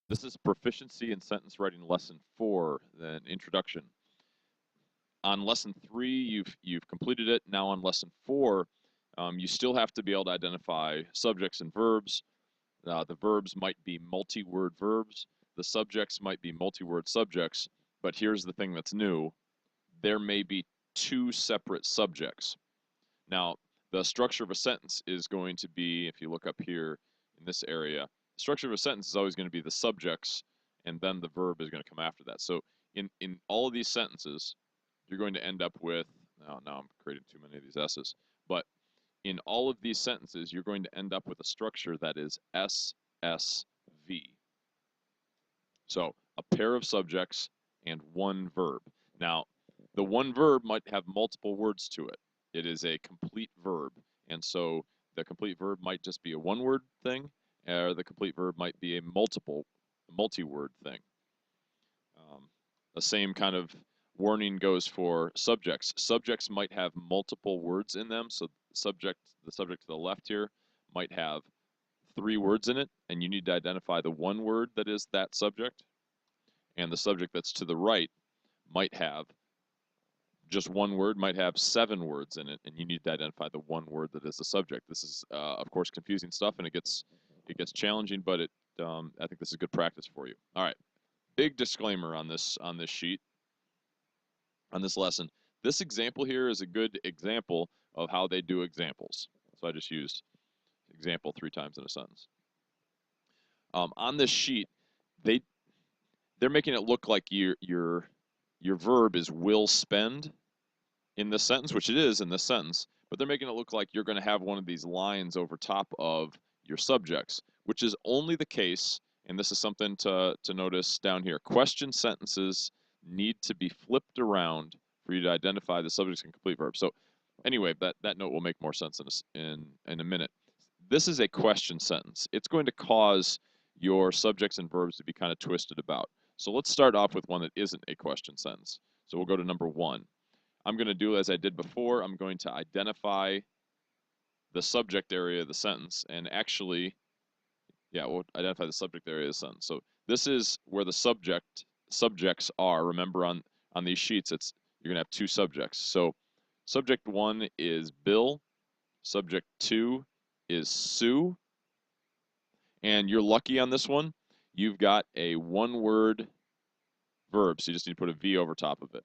This is Proficiency in Sentence Writing Lesson 4, then Introduction. On Lesson 3, you've completed it. Now on Lesson 4, you still have to be able to identify subjects and verbs. The verbs might be multi-word verbs. The subjects might be multi-word subjects. But here's the thing that's new. There may be two separate subjects. Now, the structure of a sentence is going to be, if you look up here in this area, the structure of a sentence is always going to be the subjects, and then the verb is going to come after that. So in all of these sentences, you're going to end up with, now I'm creating too many of these S's, but in all of these sentences, you're going to end up with a structure that is SSV. So a pair of subjects and one verb. Now, the one verb might have multiple words to it. It is a complete verb. And so the complete verb might just be a one-word thing, or the complete verb might be a multi-word thing. The same kind of warning goes for subjects. Subjects might have multiple words in them. So the subject to the left here might have 3 words in it, and you need to identify the one word that is that subject. And the subject that's to the right might have just one word, might have 7 words in it, and you need to identify the one word that is the subject. This is, of course, confusing stuff, and it gets challenging, but I think this is good practice for you. All right, big disclaimer on this sheet, on this lesson. This example here is a good example of how they do examples. So I just used example 3 times in a sentence. On this sheet, they're making it look like your verb is will spend in this sentence, which it is in this sentence, but they're making it look like you're going to have one of these lines over top of your subjects, which is only the case, and this is something to notice down here. Question sentences need to be flipped around for you to identify the subjects and complete verbs. So anyway, that note will make more sense in a minute. This is a question sentence. It's going to cause your subjects and verbs to be kind of twisted about. So let's start off with one that isn't a question sentence. So we'll go to number 1. I'm going to do as I did before. I'm going to identify the subject area of the sentence, and actually, yeah, we'll identify the subject area of the sentence. So this is where the subjects are. Remember on these sheets, you're going to have 2 subjects. So subject 1 is Bill, subject 2 is Sue, and you're lucky on this one. You've got a one-word verb, so you just need to put a V over top of it.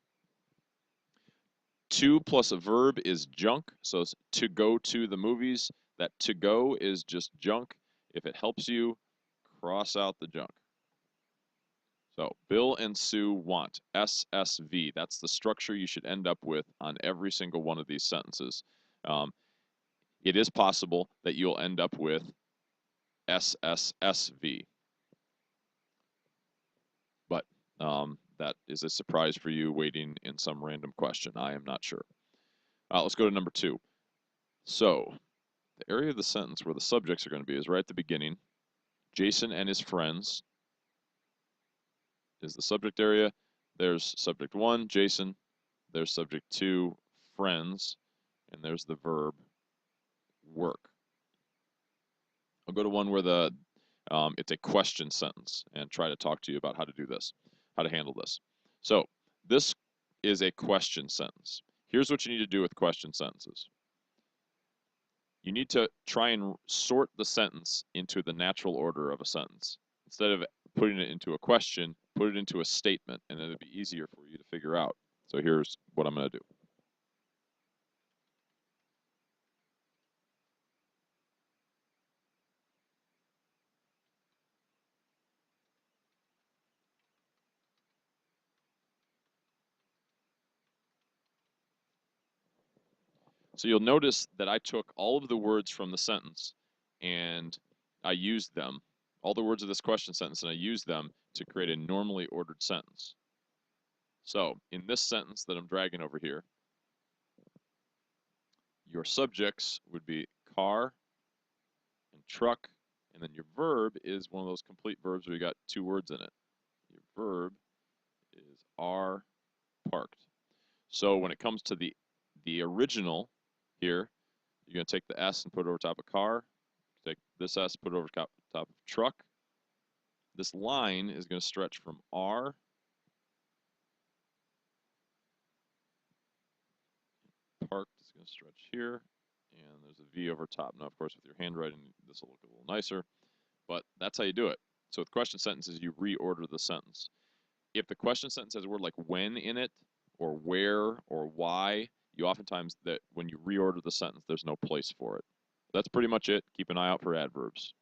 2 plus a verb is junk, so it's to go to the movies. That to go is just junk. If it helps you, cross out the junk. So Bill and Sue want, SSV. That's the structure you should end up with on every single one of these sentences. It is possible that you'll end up with SSSV. But that is a surprise for you waiting in some random question. I am not sure. Let's go to number 2. So the area of the sentence where the subjects are going to be is right at the beginning. Jason and his friends is the subject area. There's subject 1, Jason. There's subject 2, friends. And there's the verb, work. I'll go to one where it's a question sentence and try to talk to you about how to do this, how to handle this. So this is a question sentence. Here's what you need to do with question sentences. You need to try and sort the sentence into the natural order of a sentence. Instead of putting it into a question, put it into a statement, and it'll be easier for you to figure out. So here's what I'm going to do. So you'll notice that I took all of the words from the sentence and I used them, all the words of this question sentence, and I used them to create a normally ordered sentence. So in this sentence that I'm dragging over here, your subjects would be car and truck, and then your verb is one of those complete verbs where you got 2 words in it. Your verb is are parked. So when it comes to the original here, you're going to take the S and put it over top of car. Take this S, put it over top of truck. This line is going to stretch from R parked is going to stretch here, and there's a V over top. Now, of course, with your handwriting, this will look a little nicer, but that's how you do it. So with question sentences, you reorder the sentence. If the question sentence has a word like when in it, or where, or why, you oftentimes, that when you reorder the sentence, there's no place for it. That's pretty much it. Keep an eye out for adverbs.